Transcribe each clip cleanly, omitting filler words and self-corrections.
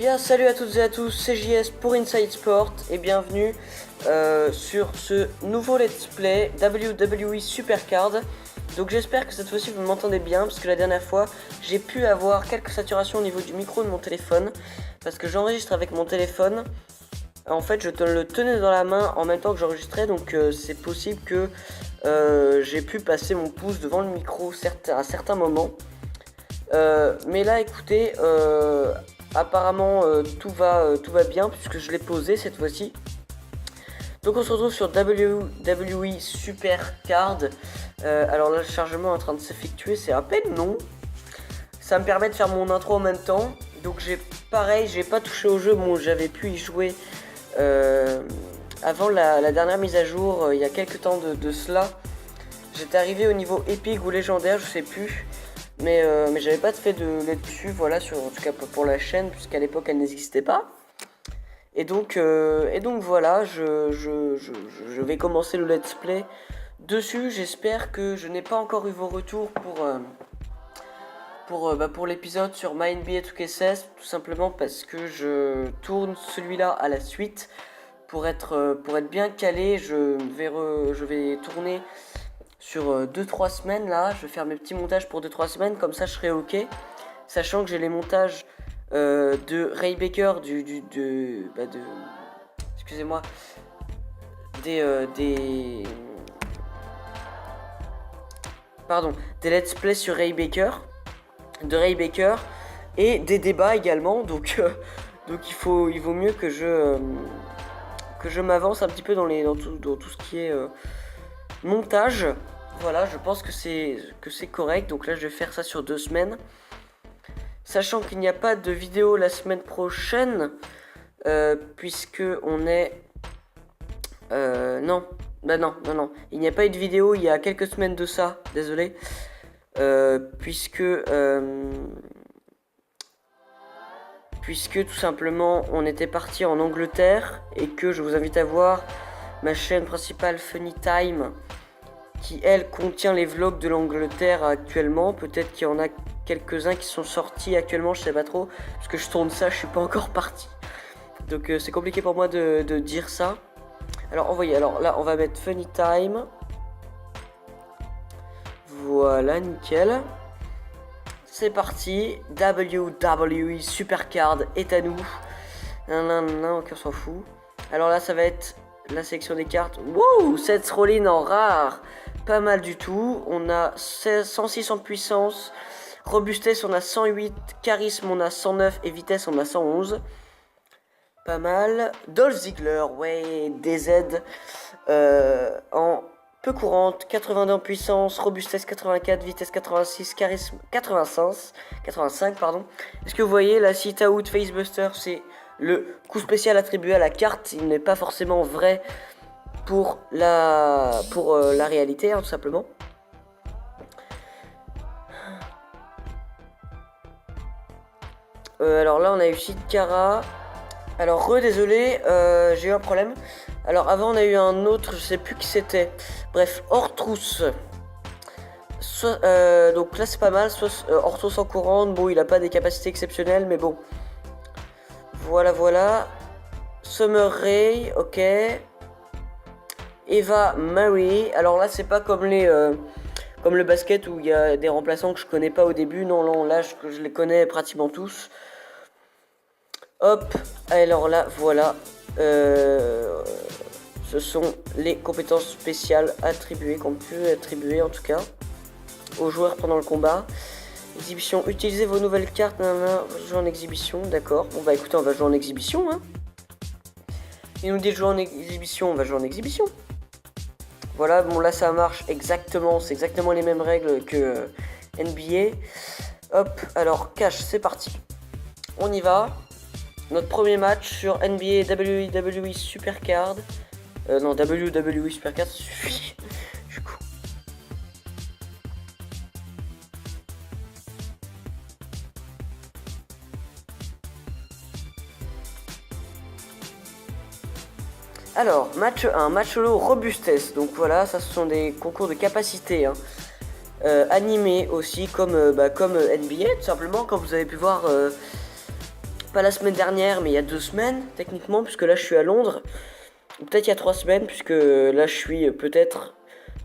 bien, salut à toutes et à tous, c'est JS pour Inside Sport et bienvenue sur ce nouveau let's play WWE Supercard. Donc j'espère que cette fois-ci vous m'entendez bien, parce que la dernière fois j'ai pu avoir quelques saturations au niveau du micro de mon téléphone, parce que j'enregistre avec mon téléphone. En fait, je le tenais dans la main en même temps que j'enregistrais, donc c'est possible que j'ai pu passer mon pouce devant le micro à certains moments. Mais là, écoutez, apparemment tout va bien puisque je l'ai posé cette fois-ci. Donc on se retrouve sur WWE Supercard. Alors là, le chargement est en train de s'effectuer, c'est à peine long. Ça me permet de faire mon intro en même temps. Donc j'ai pas touché au jeu, bon j'avais pu y jouer avant la dernière mise à jour, il y a quelques temps de cela. J'étais arrivé au niveau épique ou légendaire, je sais plus. Mais j'avais pas fait de let's dessus, voilà, en tout cas pour la chaîne, puisqu'à l'époque elle n'existait pas. Et donc voilà, je vais commencer le let's play dessus. J'espère que je n'ai pas encore eu vos retours pour l'épisode sur My NBA 2K16, tout simplement parce que je tourne celui-là à la suite. Pour être bien calé, je vais tourner sur 2-3 semaines là, je vais faire mes petits montages pour 2-3 semaines, comme ça je serai ok. Sachant que j'ai les montages de Ray Baker, excusez-moi, des let's play sur Ray Baker, de Ray Baker, et des débats également, donc il vaut mieux que je m'avance un petit peu dans tout ce qui est montage. Voilà, je pense que c'est correct. Donc là, je vais faire ça sur 2 semaines. Sachant qu'il n'y a pas de vidéo la semaine prochaine, puisque on est... non. Il n'y a pas eu de vidéo il y a quelques semaines de ça, désolé. Puisque tout simplement, on était parti en Angleterre et que je vous invite à voir ma chaîne principale Funny Time, qui elle contient les vlogs de l'Angleterre actuellement. Peut-être qu'il y en a quelques-uns qui sont sortis actuellement, je sais pas trop, parce que je tourne ça, je suis pas encore parti. Donc c'est compliqué pour moi de dire ça. Alors envoyez, alors là on va mettre Funny Time. Voilà, nickel. C'est parti, WWE Supercard est à nous. Non, ok, on s'en fout. Alors là ça va être la sélection des cartes. Wow, Seth Rollins en rare. Pas mal du tout. On a 106 en puissance. Robustesse, on a 108. Charisme, on a 109. Et vitesse, on a 111. Pas mal. Dolph Ziggler, ouais, DZ. En peu courante. 82 en puissance. Robustesse 84. Vitesse 86. Charisme 85. Pardon. Est-ce que vous voyez la Sit Out Facebuster, c'est le coup spécial attribué à la carte. Il n'est pas forcément vrai pour la réalité, hein, tout simplement. Alors là on a eu Sid Cara. Alors désolé, j'ai eu un problème. Alors avant on a eu un autre, je sais plus qui c'était. Bref, Ortrousse. Donc là c'est pas mal. Ortrousse en courante, bon il a pas des capacités exceptionnelles, mais bon. Voilà. Summer Rae, ok. Eva Marie, alors là c'est pas comme comme le basket où il y a des remplaçants que je connais pas au début. Non, là je les connais pratiquement tous. Hop, alors là voilà, ce sont les compétences spéciales attribuées, qu'on peut attribuer en tout cas aux joueurs pendant le combat. Exhibition, utilisez vos nouvelles cartes, jouer en exhibition, d'accord. Bon bah écoutez, on va jouer en exhibition, hein. Il nous dit de jouer en exhibition, on va jouer en exhibition. Voilà, bon là ça marche exactement, c'est exactement les mêmes règles que NBA. Hop, alors cash, c'est parti. On y va. Notre premier match sur NBA WWE Supercard. Non, WWE Supercard, ça suffit. Du coup. Alors, match 1, match solo robustesse. Donc voilà, ça ce sont des concours de capacité, hein. Animés aussi, comme NBA, tout simplement, comme vous avez pu voir Pas la semaine dernière, mais il y a 2 semaines, techniquement, puisque là je suis à Londres. Ou peut-être il y a 3 semaines, puisque là je suis peut-être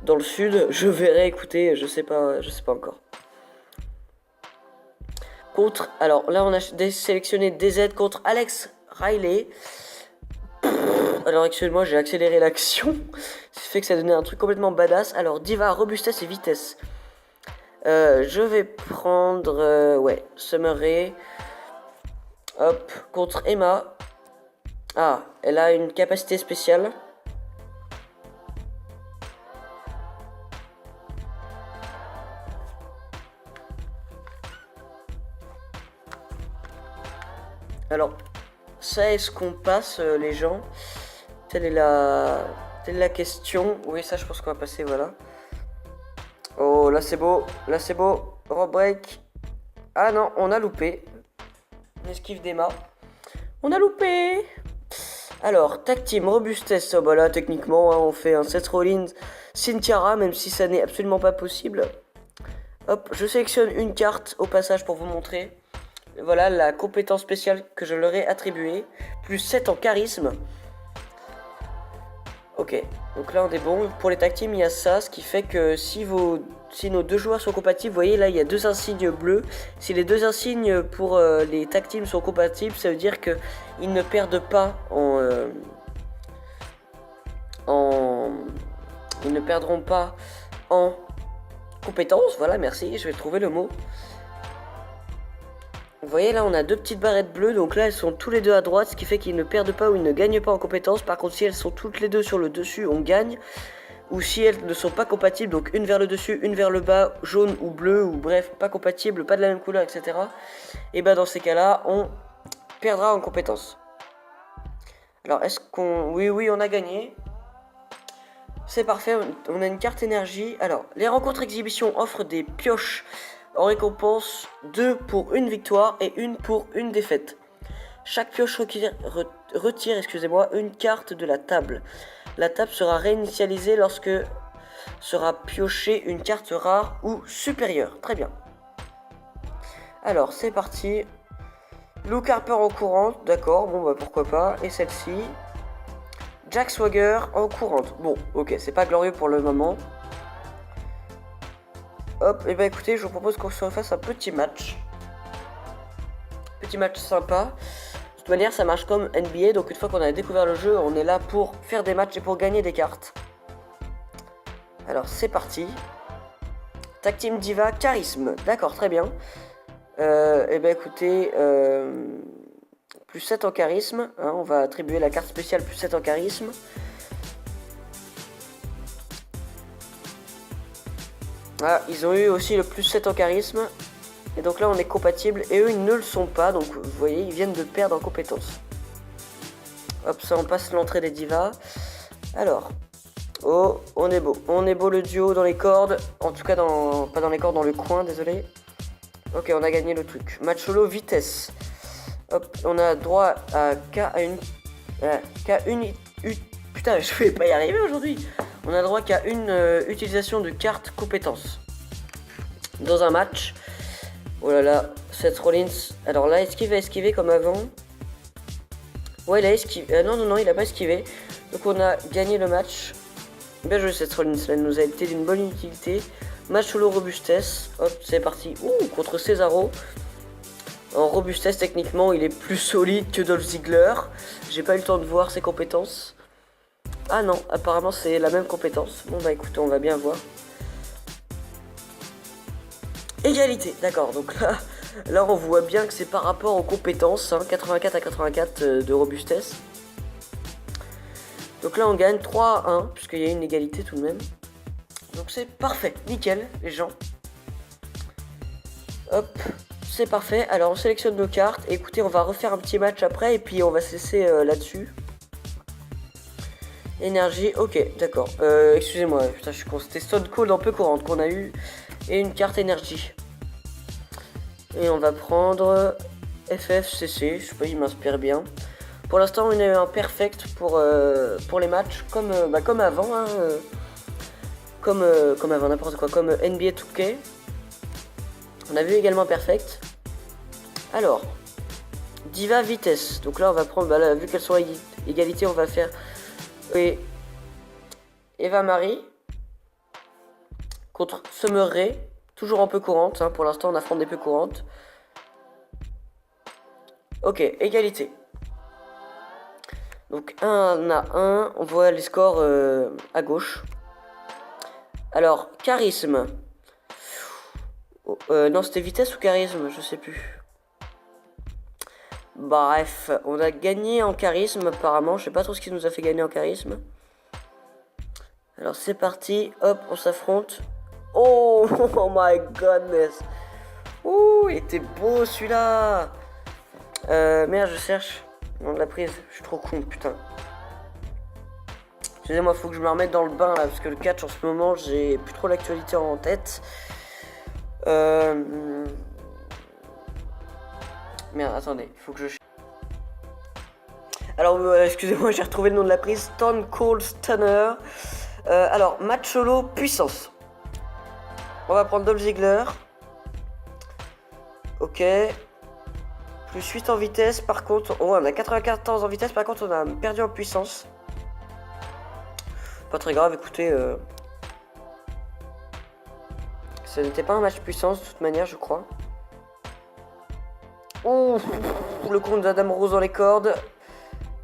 dans le sud. Je verrai, écoutez, je sais pas encore. Contre, alors là on a sélectionné DZ contre Alex Riley. Alors excusez-moi, j'ai accéléré l'action. Ce qui fait que ça donnait un truc complètement badass. Alors Diva, robustesse et vitesse. Je vais prendre ouais, Summer Rae. Hop, contre Emma. Ah, elle a une capacité spéciale. Alors, ça est-ce qu'on passe les gens? Telle est la question. Oui, ça je pense qu'on va passer, voilà. Oh, là c'est beau, Rob break. Ah non, on a loupé. On esquive d'Emma. On a loupé. Alors, tag team, robustesse. Oh bah là, techniquement, hein, on fait un Seth Rollins, Cynthia, même si ça n'est absolument pas possible. Hop, je sélectionne une carte au passage pour vous montrer. Voilà la compétence spéciale que je leur ai attribuée. Plus 7 en charisme. Ok, donc là on est bon. Pour les tag teams, il y a ça, ce qui fait que si nos 2 joueurs sont compatibles, vous voyez là il y a 2 insignes bleus. Si les 2 insignes pour les tag teams sont compatibles, ça veut dire que ils ne perdent pas ils ne perdront pas en compétences. Voilà, merci, je vais trouver le mot. Vous voyez là on a 2 petites barrettes bleues, donc là elles sont tous les 2 à droite, ce qui fait qu'ils ne perdent pas ou ils ne gagnent pas en compétences. Par contre si elles sont toutes les 2 sur le dessus, on gagne. Ou si elles ne sont pas compatibles, donc une vers le dessus, une vers le bas, jaune ou bleu, ou bref, pas compatibles, pas de la même couleur, etc. Et bah dans ces cas-là, on perdra en compétences. Alors est-ce qu'on... Oui, on a gagné. C'est parfait, on a une carte énergie. Alors, les rencontres exhibition offrent des pioches en récompense, 2 pour une victoire et 1 pour une défaite. Chaque pioche retire une carte de la table. La table sera réinitialisée lorsque sera piochée une carte rare ou supérieure. Très bien. Alors, c'est parti. Luke Harper en courante, d'accord, bon bah pourquoi pas. Et celle-ci. Jack Swagger en courante. Bon, ok, c'est pas glorieux pour le moment. Hop, et bah écoutez, je vous propose qu'on se refasse un petit match. Petit match sympa. De toute manière, ça marche comme NBA, donc une fois qu'on a découvert le jeu, on est là pour faire des matchs et pour gagner des cartes. Alors, c'est parti. Tag Team Diva, charisme. D'accord, très bien. Et bah écoutez, plus 7 en charisme. Hein, on va attribuer la carte spéciale plus 7 en charisme. Ah, ils ont eu aussi le plus 7 en charisme. Et donc là, on est compatible. Et eux, ils ne le sont pas. Donc, vous voyez, ils viennent de perdre en compétences. Hop, ça, on passe l'entrée des divas. Alors. Oh, on est beau. On est beau le duo dans les cordes. En tout cas, pas dans les cordes, dans le coin, désolé. Ok, on a gagné le truc. Match solo, vitesse. Hop, on a droit à putain, je vais pas y arriver aujourd'hui. On a droit qu'à une utilisation de carte compétence dans un match. Oh là là, Seth Rollins. Alors là, est-ce qu'il va esquiver comme avant? Ouais, il a esquivé. Non, il a pas esquivé. Donc on a gagné le match. Bien joué Seth Rollins, là, il nous a été d'une bonne utilité. Match solo robustesse. Hop, c'est parti. Ouh, contre Cesaro. En robustesse, techniquement, il est plus solide que Dolph Ziggler. J'ai pas eu le temps de voir ses compétences. Ah non, apparemment c'est la même compétence. Bon bah écoutez, on va bien voir. Égalité, d'accord. Donc là on voit bien que c'est par rapport aux compétences. Hein, 84 à 84 de robustesse. Donc là on gagne 3 à 1, puisqu'il y a une égalité tout de même. Donc c'est parfait, nickel les gens. Hop, c'est parfait. Alors on sélectionne nos cartes. Et écoutez, on va refaire un petit match après et puis on va se laisser là-dessus. Énergie, ok, d'accord. Excusez-moi, putain, je suis con. C'était Stone Cold un peu courante qu'on a eu. Et une carte énergie. Et on va prendre FFCC. Je sais pas, il m'inspire bien. Pour l'instant, on a eu un perfect pour les matchs. Comme avant. Hein, comme avant, n'importe quoi. Comme NBA 2K. On a vu également perfect. Alors, Diva vitesse. Donc là on va prendre, bah là, vu qu'elles sont à égalité, on va faire Eva Marie contre Summer Rae. Toujours un peu courante, hein. Pour l'instant on affronte des peu courantes. Ok, égalité. Donc 1 à 1, on voit les scores à gauche. Alors, charisme. Non, c'était vitesse ou charisme, je sais plus. Bref, on a gagné en charisme apparemment. Je sais pas trop ce qui nous a fait gagner en charisme. Alors c'est parti, hop, on s'affronte. Oh, oh my godness. Ouh, il était beau celui-là. Merde, je cherche. Non, de la prise, je suis trop con, putain. Excusez-moi, faut que je me remette dans le bain là, parce que le catch en ce moment, j'ai plus trop l'actualité en tête. Merde, attendez, il faut que je... Alors, excusez-moi, j'ai retrouvé le nom de la prise. Stone Cold Stunner. Alors, match solo, puissance. On va prendre Dolph Ziggler. Ok. Plus 8 en vitesse, par contre... Oh, on a 94 en vitesse, par contre, on a perdu en puissance. Pas très grave, écoutez... Ce n'était pas un match puissance, de toute manière, je crois. Oh, le compte d'Adam Rose dans les cordes.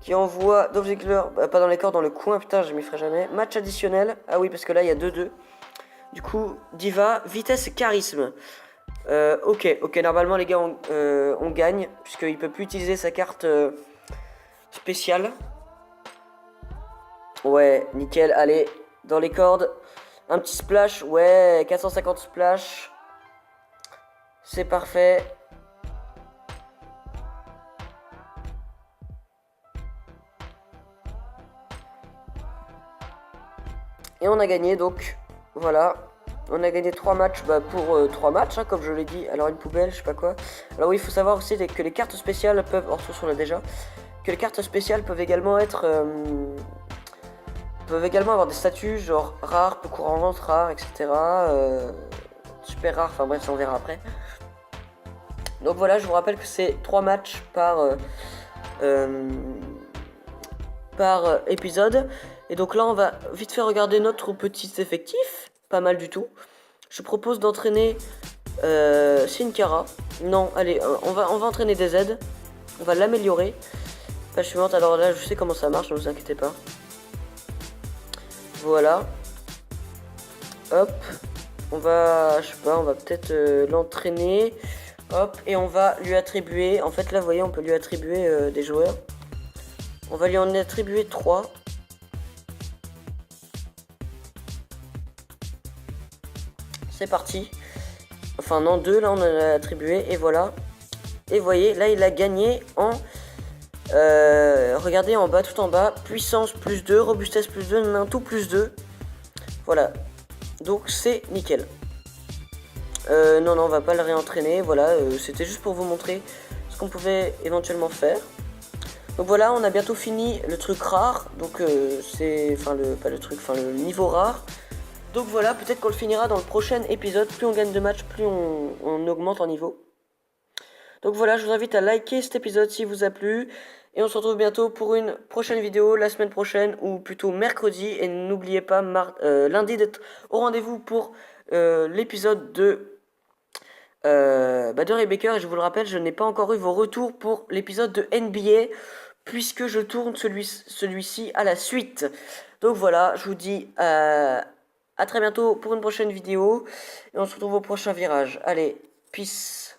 Qui envoie Dolph Ziggler, pas dans les cordes, dans le coin, putain, je m'y ferai jamais. Match additionnel, ah oui, parce que là, il y a 2-2. Du coup, Diva, vitesse et charisme. Ok, normalement, les gars, on gagne, puisqu'il ne peut plus utiliser sa carte spéciale. Ouais, nickel, allez, dans les cordes. Un petit splash, ouais, 450 splash. C'est parfait. Et on a gagné donc, voilà. On a gagné 3 matchs pour 3 matchs, hein, comme je l'ai dit. Alors une poubelle, je sais pas quoi. Alors oui, il faut savoir aussi que les cartes spéciales peuvent, hors on l'a déjà, que les cartes spéciales peuvent également être... peuvent également avoir des statuts genre rares, peu courantes, rares, etc. Super rares, enfin bref, ça on verra après. Donc voilà, je vous rappelle que c'est 3 matchs par épisode. Et donc là, on va vite fait regarder notre petit effectif. Pas mal du tout. Je propose d'entraîner Sin Cara. Non, allez, on va entraîner DZ. On va l'améliorer. Page suivante, alors là, je sais comment ça marche, ne vous inquiétez pas. Voilà. Hop. On va, je sais pas, on va peut-être l'entraîner. Hop, et on va lui attribuer... En fait, là, vous voyez, on peut lui attribuer des joueurs. On va lui en attribuer 3. C'est parti. Enfin non, 2 là on a attribué et voilà. Et vous voyez, là il a gagné en... regardez en bas, tout en bas. Puissance plus 2, robustesse plus 2, tout plus 2. Voilà. Donc c'est nickel. Non, on va pas le réentraîner. Voilà, c'était juste pour vous montrer ce qu'on pouvait éventuellement faire. Donc voilà, on a bientôt fini le truc rare. Donc c'est... Enfin, le niveau rare. Donc voilà, peut-être qu'on le finira dans le prochain épisode. Plus on gagne de matchs, plus on augmente en niveau. Donc voilà, je vous invite à liker cet épisode s'il vous a plu. Et on se retrouve bientôt pour une prochaine vidéo, la semaine prochaine, ou plutôt mercredi. Et n'oubliez pas, lundi, d'être au rendez-vous pour l'épisode de Ray Baker. Et je vous le rappelle, je n'ai pas encore eu vos retours pour l'épisode de NBA, puisque je tourne celui-ci à la suite. Donc voilà, je vous dis... à très bientôt pour une prochaine vidéo. Et on se retrouve au prochain virage. Allez, peace.